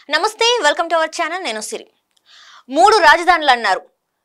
నమస్తే, welcome to our channel. నేను సిరి. 3 రాజధానులు అన్నారు.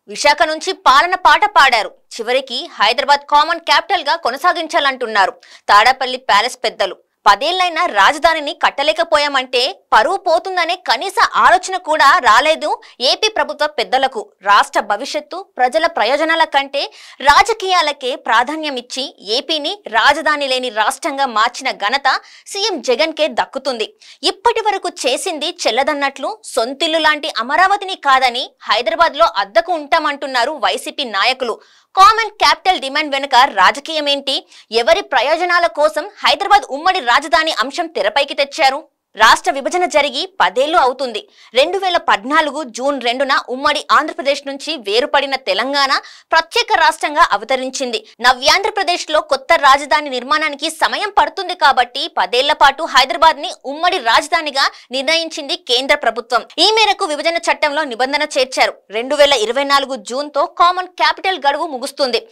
విశాఖ నుంచి పాలన పాట పాడారు. చివరికి హైదరాబాద్ కామన్ క్యాపిటల్ గా కొనసాగించాలంటున్నారు తాడేపల్లి ప్యాలెస్ పెద్దలు. 10 ఏళ్లైనా రాజధానిని కట్టలేకపోయామంటే పరువు పోతుందనే కనీస ఆలోచన కూడా రాలేదు ఏపీ ప్రభుత్వ పెద్దలకు. రాష్ట్ర భవిష్యత్తు, ప్రజల ప్రయోజనాల కంటే రాజకీయాలకే ప్రాధాన్యం ఇచ్చి ఏపీని రాజధాని లేని రాష్ట్రంగా మార్చిన ఘనత సీఎం జగన్ కే దక్కుతుంది. ఇప్పటి వరకు చేసింది చెల్లదన్నట్లు సొంతిల్లు లాంటి అమరావతిని కాదని హైదరాబాద్ లో అద్దెకు ఉంటామంటున్నారు వైసీపీ నాయకులు. కామన్ క్యాపిటల్ డిమాండ్ వెనుక రాజకీయం ఏంటి? ఎవరి ప్రయోజనాల కోసం హైదరాబాద్ ఉమ్మడి రాజధాని అంశం తెరపైకి తెచ్చారు? రాష్ట్ర విభజన జరిగి 10 ఏళ్లు అవుతుంది. 2014 జూన్ 2న ఉమ్మడి ఆంధ్రప్రదేశ్ నుంచి వేరుపడిన తెలంగాణ ప్రత్యేక రాష్ట్రంగా అవతరించింది. నవ్యాంధ్రప్రదేశ్ లో కొత్త రాజధాని నిర్మాణానికి సమయం పడుతుంది కాబట్టి 10 ఏళ్ల పాటు హైదరాబాద్ ని ఉమ్మడి రాజధానిగా నిర్ణయించింది కేంద్ర ప్రభుత్వం. ఈ మేరకు విభజన చట్టంలో నిబంధన చేర్చారు. 2024 జూన్ తో కామన్ క్యాపిటల్ గడువు ముగుస్తుంది.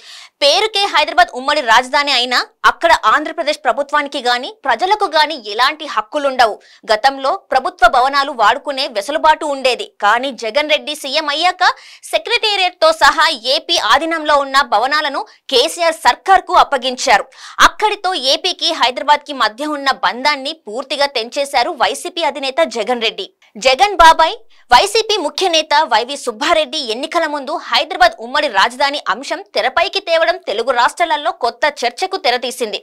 పేరుకే హైదరాబాద్ ఉమ్మడి రాజధాని అయినా అక్కడ ఆంధ్రప్రదేశ్ ప్రభుత్వానికి గాని ప్రజలకు గాని ఎలాంటి హక్కులుండవు. గతంలో ప్రభుత్వ భవనాలు వాడుకునే వెసులుబాటు ఉండేది. కానీ జగన్ రెడ్డి సీఎం అయ్యాక సెక్రటేరియట్ తో సహా ఏపీ ఆధీనంలో ఉన్న భవనాలను కేసీఆర్ సర్కార్ కు అప్పగించారు. అక్కడితో ఏపీకి హైదరాబాద్ కి మధ్య ఉన్న బంధాన్ని పూర్తిగా తెంచేశారు వైసీపీ అధినేత జగన్ రెడ్డి. జగన్ బాబాయ్ వైసీపీ ముఖ్య నేత వైవి సుబ్బారెడ్డి ఎన్నికల ముందు హైదరాబాద్ ఉమ్మడి రాజధాని అంశం తెరపైకి తేవడం తెలుగు రాష్ట్రాలలో కొత్త చర్చకు తెరతీసింది.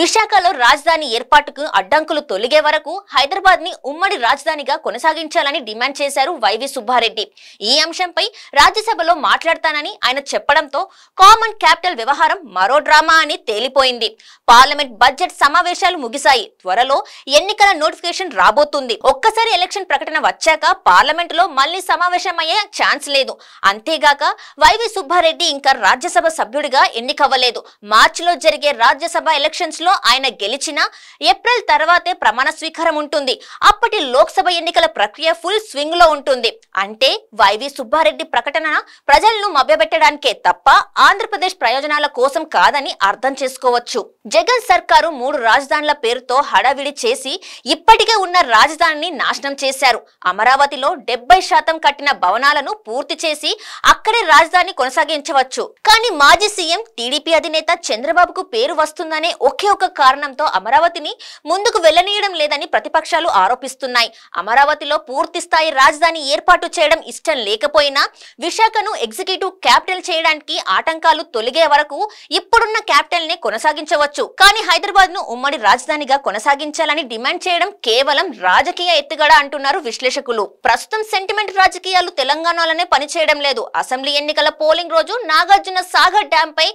విశాఖలో రాజధాని ఏర్పాటుకు అడ్డంకులు తొలగే వరకు హైదరాబాద్ ని ఉమ్మడి రాజధానిగా కొనసాగించాలని డిమాండ్ చేశారు వైవి సుబ్బారెడ్డి. ఈ అంశంపై రాజ్యసభలో మాట్లాడతానని ఆయన చెప్పడంతో కామన్ క్యాపిటల్ వ్యవహారం మరో డ్రామా అని తేలిపోయింది. పార్లమెంట్ బడ్జెట్ సమావేశాలు ముగిశాయి. త్వరలో ఎన్నికల నోటిఫికేషన్ రాబోతుంది. ఒక్కసారి ఎలక్షన్ ప్రకటన వచ్చాక పార్లమెంట్ లో మళ్లీ సమావేశమయ్యే ఛాన్స్ లేదు. అంతేగాక వైవి సుబ్బారెడ్డి ఇంకా రాజ్యసభ సభ్యుడిగా ఎన్నికవ్వలేదు. మార్చిలో జరిగే రాజ్యసభ ఎలక్షన్స్ లో ఆయన గెలిచినా ఏప్రిల్ తర్వాతే ప్రమాణ స్వీకారం ఉంటుంది. అప్పటి లోక్సభ ఎన్నికల ప్రక్రియ ఫుల్ స్వింగ్ లో ఉంటుంది. అంటే వైవి సుబ్బారెడ్డి ప్రకటన ప్రజలను మభ్యపెట్టడానికే తప్ప ఆంధ్రప్రదేశ్ ప్రయోజనాల కోసం కాదని అర్థం చేసుకోవచ్చు. జగన్ సర్కారు 3 రాజధానుల పేరుతో హడావిడి చేసి ఇప్పటికే ఉన్న రాజధానిని నాశనం చేశారు. అమరావతిలో 70% కట్టిన భవనాలను పూర్తి చేసి అక్కడే రాజధాని కొనసాగించవచ్చు. కానీ మాజీ సీఎం టీడీపీ అధినేత చంద్రబాబుకు పేరు వస్తుందనే ఒకే ఒక కారణంతో అమరావతిని ముందుకు వెళ్లనీయడం లేదని ప్రతిపక్షాలు ఆరోపిస్తున్నాయి. అమరావతిలో పూర్తి స్థాయి రాజధాని ఏర్పాటు చేయడం ఇష్టం లేకపోయినా విశాఖను ఎగ్జిక్యూటివ్ క్యాపిటల్ చేయడానికి ఆటంకాలు తొలగే వరకు ఇప్పుడున్న క్యాపిటల్ నే కొనసాగించవచ్చు. కానీ హైదరాబాద్ ను ఉమ్మడి రాజధానిగా కొనసాగించాలని డిమాండ్ చేయడం కేవలం రాజకీయ ఎత్తుగడ అంటున్నారు విశ్లేషకులు. ప్రస్తుతం సెంటిమెంట్ రాజకీయాలు తెలంగాణలోనే పనిచేయడం లేదు. అసెంబ్లీ ఎన్నికల పోలింగ్ రోజు నాగార్జున సాగర్ డ్యాం పై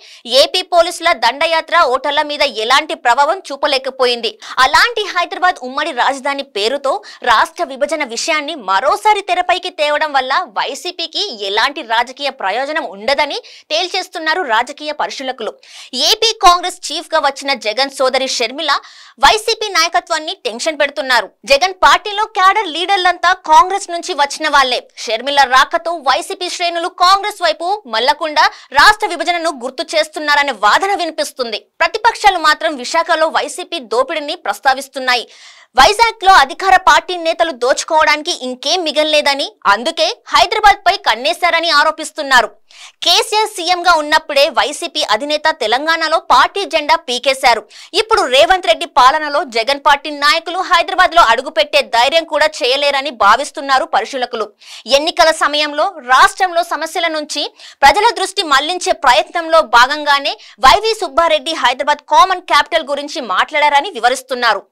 ఏపీ పోలీసుల దండయాత్ర ఓటర్ల మీద ఎలాంటి ప్రభావం చూపలేకపోయింది. అలాంటి హైదరాబాద్ ఉమ్మడి రాజధాని పేరుతో రాష్ట్ర విభజన విషయాన్ని మరోసారి తెరపైకి తేవడం వల్ల వైసీపీకి ఎలాంటి రాజకీయ ప్రయోజనం ఉండదని తేల్చేస్తున్నారు రాజకీయ పరిశీలకులు. ఏపీ కాంగ్రెస్ చీఫ్ గా వచ్చిన జగన్ సోదరి షర్మిల వైసీపీ నాయకత్వాన్ని టెన్షన్ పెడుతున్నారు. జగన్ పార్టీలో క్యాడర్ లీడర్లంతా కాంగ్రెస్ నుంచి వచ్చిన వాళ్లే. షర్మిల రాకతో వైసీపీ శ్రేణులు కాంగ్రెస్ వైపు మళ్లకుండా రాష్ట్ర విభజనను గుర్తు చేస్తున్నారనే వాదన వినిపిస్తుంది. ప్రతిపక్షాలు మాత్రం విశాఖలో వైసీపీ దోపిడీని ప్రస్తావిస్తున్నాయి. వైజాగ్ లో అధికార పార్టీ నేతలు దోచుకోవడానికి ఇంకేం మిగలలేదని, అందుకే హైదరాబాద్ పై కన్నేశారని ఆరోపిస్తున్నారు. కేసీఆర్ సీఎం గా ఉన్నప్పుడే వైసీపీ అధినేత తెలంగాణలో పార్టీ జెండా పీకేశారు. ఇప్పుడు రేవంత్ రెడ్డి పాలనలో జగన్ పార్టీ నాయకులు హైదరాబాద్ లో అడుగుపెట్టే ధైర్యం కూడా చేయలేరని భావిస్తున్నారు పరిశీలకులు. ఎన్నికల సమయంలో రాష్ట్రంలో సమస్యల నుంచి ప్రజల దృష్టి మళ్లించే ప్రయత్నంలో భాగంగానే వైవి సుబ్బారెడ్డి హైదరాబాద్ కామన్ క్యాపిటల్ గురించి మాట్లాడారని వివరిస్తున్నారు.